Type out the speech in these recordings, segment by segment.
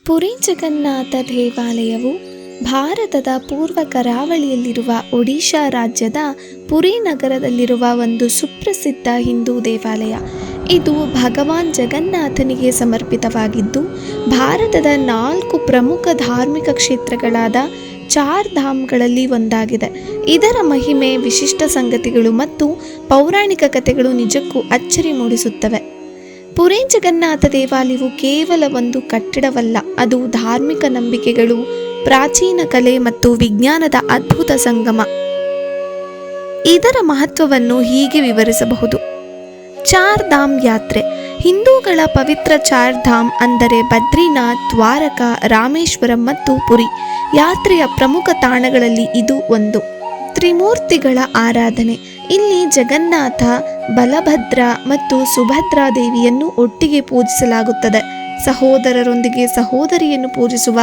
ಪುರಿ ಜಗನ್ನಾಥ ದೇವಾಲಯವು ಭಾರತದ ಪೂರ್ವ ಕರಾವಳಿಯಲ್ಲಿರುವ ಒಡಿಶಾ ರಾಜ್ಯದ ಪುರಿ ನಗರದಲ್ಲಿರುವ ಒಂದು ಸುಪ್ರಸಿದ್ಧ ಹಿಂದೂ ದೇವಾಲಯ. ಇದು ಭಗವಾನ್ ಜಗನ್ನಾಥನಿಗೆ ಸಮರ್ಪಿತವಾಗಿದ್ದು, ಭಾರತದ 4 ಪ್ರಮುಖ ಧಾರ್ಮಿಕ ಕ್ಷೇತ್ರಗಳಾದ ಚಾರ್ ಧಾಮ್ಗಳಲ್ಲಿ ಒಂದಾಗಿದೆ. ಇದರ ಮಹಿಮೆ, ವಿಶಿಷ್ಟ ಸಂಗತಿಗಳು ಮತ್ತು ಪೌರಾಣಿಕ ಕಥೆಗಳು ನಿಜಕ್ಕೂ ಅಚ್ಚರಿ ಮೂಡಿಸುತ್ತವೆ. ಪುರಿ ಜಗನ್ನಾಥ ದೇವಾಲಯವು ಕೇವಲ ಒಂದು ಕಟ್ಟಡವಲ್ಲ, ಅದು ಧಾರ್ಮಿಕ ನಂಬಿಕೆಗಳು, ಪ್ರಾಚೀನ ಕಲೆ ಮತ್ತು ವಿಜ್ಞಾನದ ಅದ್ಭುತ ಸಂಗಮ. ಇದರ ಮಹತ್ವವನ್ನು ಹೀಗೆ ವಿವರಿಸಬಹುದು. ಚಾರ್ ಧಾಮ್ ಯಾತ್ರೆ. ಹಿಂದೂಗಳ ಪವಿತ್ರ ಚಾರ್ ಧಾಮ್ ಅಂದರೆ ಬದ್ರಿನಾಥ್, ದ್ವಾರಕಾ, ರಾಮೇಶ್ವರಂ ಮತ್ತು ಪುರಿ ಯಾತ್ರೆಯ ಪ್ರಮುಖ ತಾಣಗಳಲ್ಲಿ ಇದು ಒಂದು. ತ್ರಿಮೂರ್ತಿಗಳ ಆರಾಧನೆ. ಇಲ್ಲಿ ಜಗನ್ನಾಥ, ಬಲಭದ್ರ ಮತ್ತು ಸುಭದ್ರಾ ದೇವಿಯನ್ನು ಒಟ್ಟಿಗೆ ಪೂಜಿಸಲಾಗುತ್ತದೆ. ಸಹೋದರರೊಂದಿಗೆ ಸಹೋದರಿಯನ್ನು ಪೂಜಿಸುವ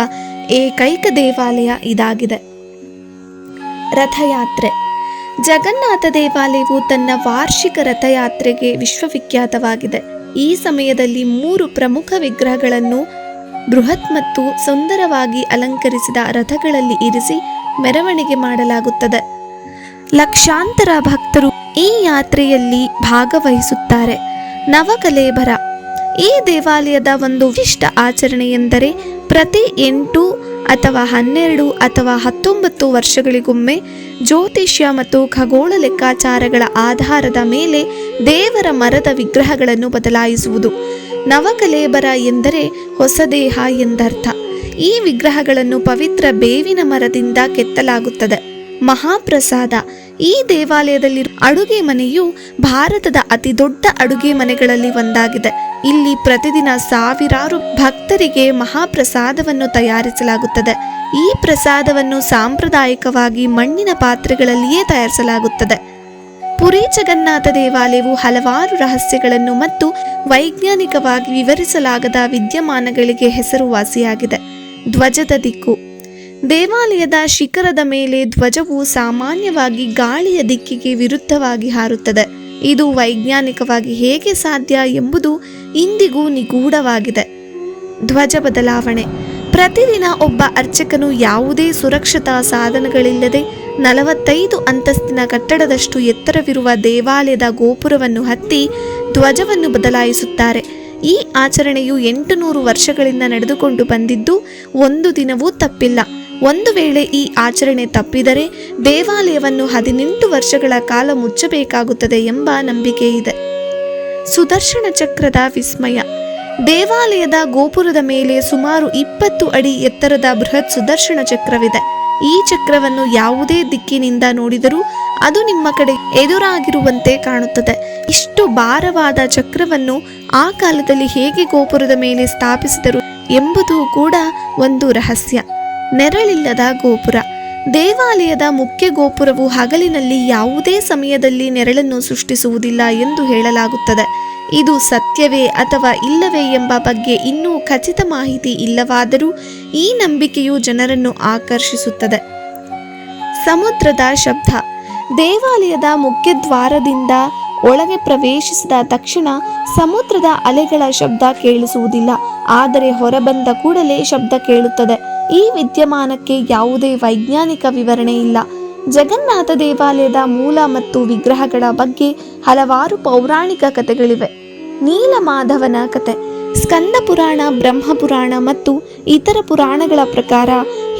ಏಕೈಕ ದೇವಾಲಯ ಇದಾಗಿದೆ. ರಥಯಾತ್ರೆ. ಜಗನ್ನಾಥ ದೇವಾಲಯವು ತನ್ನ ವಾರ್ಷಿಕ ರಥಯಾತ್ರೆಗೆ ವಿಶ್ವವಿಖ್ಯಾತವಾಗಿದೆ. ಈ ಸಮಯದಲ್ಲಿ 3 ಪ್ರಮುಖ ವಿಗ್ರಹಗಳನ್ನು ಬೃಹತ್ ಮತ್ತು ಸುಂದರವಾಗಿ ಅಲಂಕರಿಸಿದ ರಥಗಳಲ್ಲಿ ಇರಿಸಿ ಮೆರವಣಿಗೆ ಮಾಡಲಾಗುತ್ತದೆ. ಲಕ್ಷಾಂತರ ಭಕ್ತರು ಈ ಯಾತ್ರೆಯಲ್ಲಿ ಭಾಗವಹಿಸುತ್ತಾರೆ. ನವಕಲೇಬರ. ಈ ದೇವಾಲಯದ ಒಂದು ವಿಶಿಷ್ಟ ಆಚರಣೆ ಎಂದರೆ ಪ್ರತಿ 8 ಅಥವಾ 12 ಅಥವಾ 19 ವರ್ಷಗಳಿಗೊಮ್ಮೆ ಜ್ಯೋತಿಷ್ಯ ಮತ್ತು ಖಗೋಳ ಲೆಕ್ಕಾಚಾರಗಳ ಆಧಾರದ ಮೇಲೆ ದೇವರ ಮರದ ವಿಗ್ರಹಗಳನ್ನು ಬದಲಾಯಿಸುವುದು. ನವಕಲೇಬರ ಎಂದರೆ ಹೊಸ ದೇಹ ಎಂದರ್ಥ. ಈ ವಿಗ್ರಹಗಳನ್ನು ಪವಿತ್ರ ಬೇವಿನ ಮರದಿಂದ ಕೆತ್ತಲಾಗುತ್ತದೆ. ಮಹಾಪ್ರಸಾದ. ಈ ದೇವಾಲಯದಲ್ಲಿ ಅಡುಗೆ ಮನೆಯು ಭಾರತದ ಅತಿ ದೊಡ್ಡ ಅಡುಗೆ ಮನೆಗಳಲ್ಲಿ ಒಂದಾಗಿದೆ. ಇಲ್ಲಿ ಪ್ರತಿದಿನ ಸಾವಿರಾರು ಭಕ್ತರಿಗೆ ಮಹಾಪ್ರಸಾದವನ್ನು ತಯಾರಿಸಲಾಗುತ್ತದೆ. ಈ ಪ್ರಸಾದವನ್ನು ಸಾಂಪ್ರದಾಯಿಕವಾಗಿ ಮಣ್ಣಿನ ಪಾತ್ರೆಗಳಲ್ಲಿಯೇ ತಯಾರಿಸಲಾಗುತ್ತದೆ. ಪುರಿ ಜಗನ್ನಾಥ ದೇವಾಲಯವು ಹಲವಾರು ರಹಸ್ಯಗಳನ್ನು ಮತ್ತು ವೈಜ್ಞಾನಿಕವಾಗಿ ವಿವರಿಸಲಾಗದ ವಿದ್ಯಮಾನಗಳಿಗೆ ಹೆಸರುವಾಸಿಯಾಗಿದೆ. ಧ್ವಜದ ದಿಕ್ಕು. ದೇವಾಲಯದ ಶಿಖರದ ಮೇಲೆ ಧ್ವಜವು ಸಾಮಾನ್ಯವಾಗಿ ಗಾಳಿಯ ದಿಕ್ಕಿಗೆ ವಿರುದ್ಧವಾಗಿ ಹಾರುತ್ತದೆ. ಇದು ವೈಜ್ಞಾನಿಕವಾಗಿ ಹೇಗೆ ಸಾಧ್ಯ ಎಂಬುದು ಇಂದಿಗೂ ನಿಗೂಢವಾಗಿದೆ. ಧ್ವಜ ಬದಲಾವಣೆ. ಪ್ರತಿದಿನ ಒಬ್ಬ ಅರ್ಚಕನು ಯಾವುದೇ ಸುರಕ್ಷತಾ ಸಾಧನಗಳಿಲ್ಲದೆ 45 ಅಂತಸ್ತಿನ ಕಟ್ಟಡದಷ್ಟು ಎತ್ತರವಿರುವ ದೇವಾಲಯದ ಗೋಪುರವನ್ನು ಹತ್ತಿ ಧ್ವಜವನ್ನು ಬದಲಾಯಿಸುತ್ತಾರೆ. ಈ ಆಚರಣೆಯು 800 ವರ್ಷಗಳಿಂದ ನಡೆದುಕೊಂಡು ಬಂದಿದ್ದು ಒಂದು ದಿನವೂ ತಪ್ಪಿಲ್ಲ. ಒಂದು ವೇಳೆ ಈ ಆಚರಣೆ ತಪ್ಪಿದರೆ ದೇವಾಲಯವನ್ನು 18 ವರ್ಷಗಳ ಕಾಲ ಮುಚ್ಚಬೇಕಾಗುತ್ತದೆ ಎಂಬ ನಂಬಿಕೆ ಇದೆ. ಸುದರ್ಶನ ಚಕ್ರದ ವಿಸ್ಮಯ. ದೇವಾಲಯದ ಗೋಪುರದ ಮೇಲೆ ಸುಮಾರು 20 ಅಡಿ ಎತ್ತರದ ಬೃಹತ್ ಸುದರ್ಶನ ಚಕ್ರವಿದೆ. ಈ ಚಕ್ರವನ್ನು ಯಾವುದೇ ದಿಕ್ಕಿನಿಂದ ನೋಡಿದರೂ ಅದು ನಿಮ್ಮ ಕಡೆ ಎದುರಾಗಿರುವಂತೆ ಕಾಣುತ್ತದೆ. ಇಷ್ಟು ಭಾರವಾದ ಚಕ್ರವನ್ನು ಆ ಕಾಲದಲ್ಲಿ ಹೇಗೆ ಗೋಪುರದ ಮೇಲೆ ಸ್ಥಾಪಿಸಿದರು ಎಂಬುದು ಕೂಡ ಒಂದು ರಹಸ್ಯ. ನೆರಳಿಲ್ಲದ ಗೋಪುರ. ದೇವಾಲಯದ ಮುಖ್ಯ ಗೋಪುರವು ಹಗಲಿನಲ್ಲಿ ಯಾವುದೇ ಸಮಯದಲ್ಲಿ ನೆರಳನ್ನು ಸೃಷ್ಟಿಸುವುದಿಲ್ಲ ಎಂದು ಹೇಳಲಾಗುತ್ತದೆ. ಇದು ಸತ್ಯವೇ ಅಥವಾ ಇಲ್ಲವೇ ಎಂಬ ಬಗ್ಗೆ ಇನ್ನೂ ಖಚಿತ ಮಾಹಿತಿ ಇಲ್ಲವಾದರೂ ಈ ನಂಬಿಕೆಯು ಜನರನ್ನು ಆಕರ್ಷಿಸುತ್ತದೆ. ಸಮುದ್ರದ ಶಬ್ದ. ದೇವಾಲಯದ ಮುಖ್ಯ ದ್ವಾರದಿಂದ ಒಳಗೆ ಪ್ರವೇಶಿಸಿದ ತಕ್ಷಣ ಸಮುದ್ರದ ಅಲೆಗಳ ಶಬ್ದ ಕೇಳಿಸುವುದಿಲ್ಲ, ಆದರೆ ಹೊರಬಂದ ಕೂಡಲೇ ಶಬ್ದ ಕೇಳುತ್ತದೆ. ಈ ವಿದ್ಯಮಾನಕ್ಕೆ ಯಾವುದೇ ವೈಜ್ಞಾನಿಕ ವಿವರಣೆ ಇಲ್ಲ. ಜಗನ್ನಾಥ ದೇವಾಲಯದ ಮೂಲ ಮತ್ತು ವಿಗ್ರಹಗಳ ಬಗ್ಗೆ ಹಲವಾರು ಪೌರಾಣಿಕ ಕಥೆಗಳಿವೆ. ನೀಲಮಾಧವನ ಕಥೆ. ಸ್ಕಂದ ಪುರಾಣ, ಬ್ರಹ್ಮಪುರಾಣ ಮತ್ತು ಇತರ ಪುರಾಣಗಳ ಪ್ರಕಾರ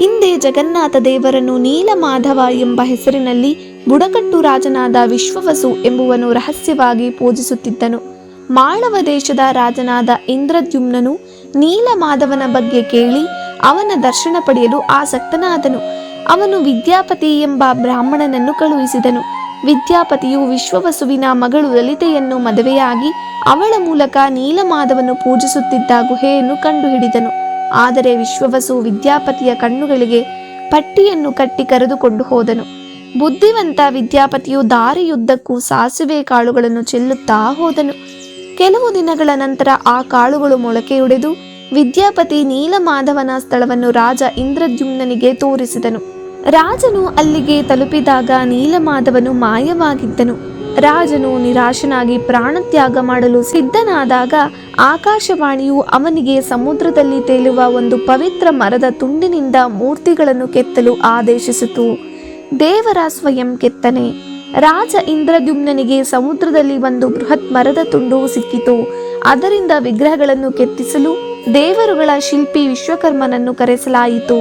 ಹಿಂದೆ ಜಗನ್ನಾಥ ದೇವರನ್ನು ನೀಲಮಾಧವ ಎಂಬ ಹೆಸರಿನಲ್ಲಿ ಬುಡಕಟ್ಟು ರಾಜನಾದ ವಿಶ್ವವಸು ಎಂಬುವನು ರಹಸ್ಯವಾಗಿ ಪೂಜಿಸುತ್ತಿದ್ದನು. ಮಾಳವ ದೇಶದ ರಾಜನಾದ ಇಂದ್ರದ್ಯುಮ್ನನು ನೀಲಮಾಧವನ ಬಗ್ಗೆ ಕೇಳಿ ಅವನ ದರ್ಶನ ಪಡೆಯಲು ಆಸಕ್ತನಾದನು. ಅವನು ವಿದ್ಯಾಪತಿ ಎಂಬ ಬ್ರಾಹ್ಮಣನನ್ನು ಕಳುಹಿಸಿದನು. ವಿದ್ಯಾಪತಿಯು ವಿಶ್ವವಸುವಿನ ಮಗಳು ಲಲಿತೆಯನ್ನು ಮದುವೆಯಾಗಿ ಅವಳ ಮೂಲಕ ನೀಲಮಾಧವನು ಪೂಜಿಸುತ್ತಿದ್ದ ಗುಹೆಯನ್ನು ಕಂಡುಹಿಡಿದನು. ಆದರೆ ವಿಶ್ವವಸು ವಿದ್ಯಾಪತಿಯ ಕಣ್ಣುಗಳಿಗೆ ಪಟ್ಟಿಯನ್ನು ಕಟ್ಟಿ ಕರೆದುಕೊಂಡು ಹೋದನು. ಬುದ್ಧಿವಂತ ವಿದ್ಯಾಪತಿಯು ದಾರಿಯುದ್ದಕ್ಕೂ ಸಾಸಿವೆ ಕಾಳುಗಳನ್ನು ಚೆಲ್ಲುತ್ತಾ ಹೋದನು. ಕೆಲವು ದಿನಗಳ ನಂತರ ಆ ಕಾಳುಗಳು ಮೊಳಕೆಯೊಡೆದು ವಿದ್ಯಾಪತಿ ನೀಲಮಾಧವನ ಸ್ಥಳವನ್ನು ರಾಜ ಇಂದ್ರದ್ಯುಮ್ನನಿಗೆ ತೋರಿಸಿದನು. ರಾಜನು ಅಲ್ಲಿಗೆ ತಲುಪಿದಾಗ ನೀಲಮಾಧವನು ಮಾಯವಾಗಿದ್ದನು. ರಾಜನು ನಿರಾಶನಾಗಿ ಪ್ರಾಣತ್ಯಾಗ ಮಾಡಲು ಸಿದ್ಧನಾದಾಗ ಆಕಾಶವಾಣಿಯು ಅವನಿಗೆ ಸಮುದ್ರದಲ್ಲಿ ತೇಲುವ ಒಂದು ಪವಿತ್ರ ಮರದ ತುಂಡಿನಿಂದ ಮೂರ್ತಿಗಳನ್ನು ಕೆತ್ತಲು ಆದೇಶಿಸಿತು. ದೇವರ ಸ್ವಯಂ ಕೆತ್ತನೆ. ರಾಜ ಇಂದ್ರದ್ಯುಮ್ನನಿಗೆ ಸಮುದ್ರದಲ್ಲಿ ಒಂದು ಬೃಹತ್ ಮರದ ತುಂಡು ಸಿಕ್ಕಿತು. ಅದರಿಂದ ವಿಗ್ರಹಗಳನ್ನು ಕೆತ್ತಿಸಲು ದೇವರುಗಳ ಶಿಲ್ಪಿ ವಿಶ್ವಕರ್ಮನನ್ನು ಕರೆಸಲಾಯಿತು.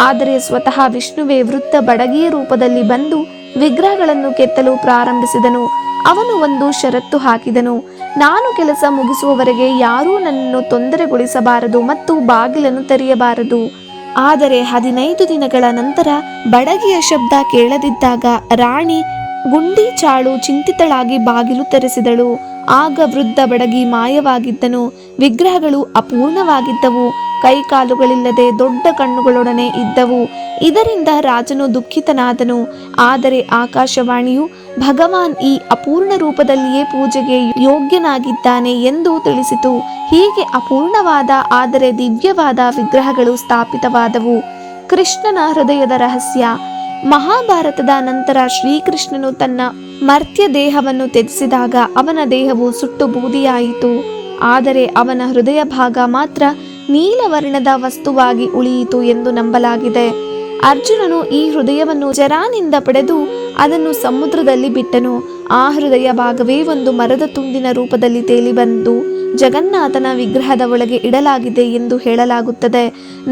ಆದರೆ ಸ್ವತಃ ವಿಷ್ಣುವೇ ವೃತ್ತ ಬಡಗಿಯ ರೂಪದಲ್ಲಿ ಬಂದು ವಿಗ್ರಹಗಳನ್ನು ಕೆತ್ತಲು ಪ್ರಾರಂಭಿಸಿದನು. ಅವನು ಒಂದು ಷರತ್ತು ಹಾಕಿದನು. ನಾನು ಕೆಲಸ ಮುಗಿಸುವವರೆಗೆ ಯಾರೂ ನನ್ನನ್ನು ತೊಂದರೆಗೊಳಿಸಬಾರದು ಮತ್ತು ಬಾಗಿಲನ್ನು ತೆರೆಯಬಾರದು. ಆದರೆ 15 ದಿನಗಳ ನಂತರ ಬಡಗಿಯ ಶಬ್ದ ಕೇಳದಿದ್ದಾಗ ರಾಣಿ ಗುಂಡಿಚಾಳು ಚಿಂತಿತಳಾಗಿ ಬಾಗಿಲು ತೆರೆಸಿದಳು. ಆಗ ವೃದ್ಧ ಬಡಗಿ ಮಾಯವಾಗಿದ್ದನು. ವಿಗ್ರಹಗಳು ಅಪೂರ್ಣವಾಗಿದ್ದವು, ಕೈಕಾಲುಗಳಿಲ್ಲದೆ ದೊಡ್ಡ ಕಣ್ಣುಗಳೊಡನೆ ಇದ್ದವು. ಇದರಿಂದ ರಾಜನು ದುಃಖಿತನಾದನು. ಆದರೆ ಆಕಾಶವಾಣಿಯು ಭಗವಾನ್ ಈ ಅಪೂರ್ಣ ರೂಪದಲ್ಲಿಯೇ ಪೂಜೆಗೆ ಯೋಗ್ಯನಾಗಿದ್ದಾನೆ ಎಂದು ತಿಳಿಸಿತು. ಹೀಗೆ ಅಪೂರ್ಣವಾದ ಆದರೆ ದಿವ್ಯವಾದ ವಿಗ್ರಹಗಳು ಸ್ಥಾಪಿತವಾದವು. ಕೃಷ್ಣನ ಹೃದಯದ ರಹಸ್ಯ. ಮಹಾಭಾರತದ ನಂತರ ಶ್ರೀಕೃಷ್ಣನು ತನ್ನ ಮರ್ತ್ಯ ದೇಹವನ್ನು ತ್ಯಜಿಸಿದಾಗ ಅವನ ದೇಹವು ಸುಟ್ಟು ಬೂದಿಯಾಯಿತು. ಆದರೆ ಅವನ ಹೃದಯ ಭಾಗ ಮಾತ್ರ ನೀಲವರ್ಣದ ವಸ್ತುವಾಗಿ ಉಳಿಯಿತು ಎಂದು ನಂಬಲಾಗಿದೆ. ಅರ್ಜುನನು ಈ ಹೃದಯವನ್ನು ಜರಾನಿಂದ ಪಡೆದು ಅದನ್ನು ಸಮುದ್ರದಲ್ಲಿ ಬಿಟ್ಟನು. ಆ ಹೃದಯ ಭಾಗವೇ ಒಂದು ಮರದ ತುಂಡಿನ ರೂಪದಲ್ಲಿ ತೇಲಿ ಬಂದು ಜಗನ್ನಾಥನ ವಿಗ್ರಹದ ಒಳಗೆ ಇಡಲಾಗಿದೆ ಎಂದು ಹೇಳಲಾಗುತ್ತದೆ.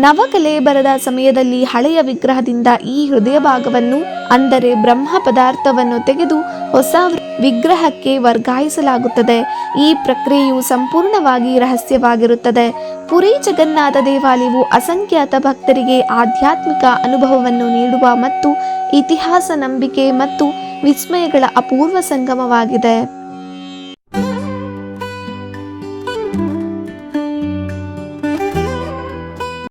ನವಕಲೇಬರದ ಸಮಯದಲ್ಲಿ ಹಳೆಯ ವಿಗ್ರಹದಿಂದ ಈ ಹೃದಯ ಭಾಗವನ್ನು, ಅಂದರೆ ಬ್ರಹ್ಮ ಪದಾರ್ಥವನ್ನು ತೆಗೆದು ಹೊಸ ವಿಗ್ರಹಕ್ಕೆ ವರ್ಗಾಯಿಸಲಾಗುತ್ತದೆ. ಈ ಪ್ರಕ್ರಿಯೆಯು ಸಂಪೂರ್ಣವಾಗಿ ರಹಸ್ಯವಾಗಿರುತ್ತದೆ. ಪುರಿ ಜಗನ್ನಾಥ ದೇವಾಲಯವು ಅಸಂಖ್ಯಾತ ಭಕ್ತರಿಗೆ ಆಧ್ಯಾತ್ಮಿಕ ಅನುಭವವನ್ನು ನೀಡುವ ಮತ್ತು ಇತಿಹಾಸ, ನಂಬಿಕೆ ಮತ್ತು ವಿಸ್ಮಯಗಳ ಅಪೂರ್ವ ಸಂಗಮವಾಗಿದೆ.